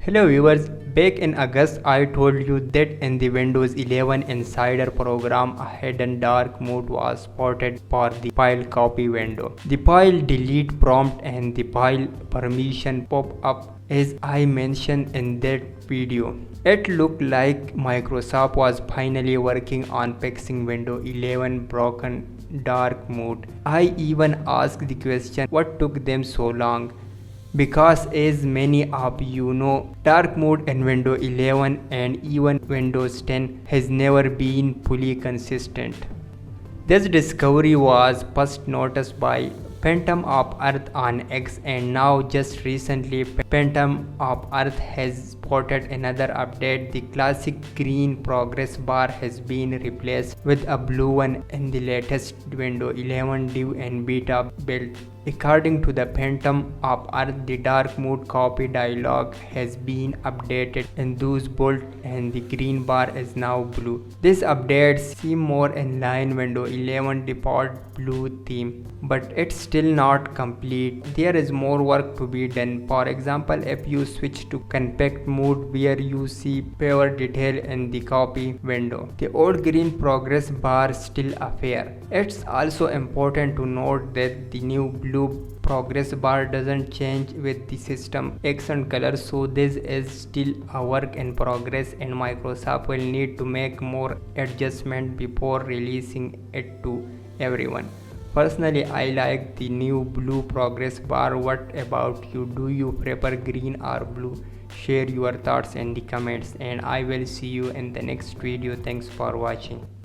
Hello viewers, back in August I told you that in the Windows 11 Insider program a hidden dark mode was spotted for the file copy window. The file delete prompt and the file permission pop up as I mentioned in that video. It looked like Microsoft was finally working on fixing Windows 11 broken dark mode. I even asked the question what took them so long, because as many of you know, dark mode in Windows 11 and even Windows 10 has never been fully consistent. This discovery was first noticed by Phantom of Earth on X, and now just recently Phantom of Earth has spotted another update. The classic green progress bar has been replaced with a blue one in the latest Windows 11 Dev and Beta build. According to the Phantom of Earth, the dark mode copy dialog has been updated and those bold and the green bar is now blue. These updates seem more in line with Windows 11 default blue theme, but it's still not complete. There is more work to be done. For example, if you switch to compact mode where you see fewer detail in the copy window, the old green progress bar still appears. It's also important to note that the new blue progress bar doesn't change with the system accent color, so this is still a work in progress and Microsoft will need to make more adjustment before releasing it to everyone. Personally, I like the new blue progress bar. What about you? Do you prefer green or blue? Share your thoughts in the comments and I will see you in the next video. Thanks for watching.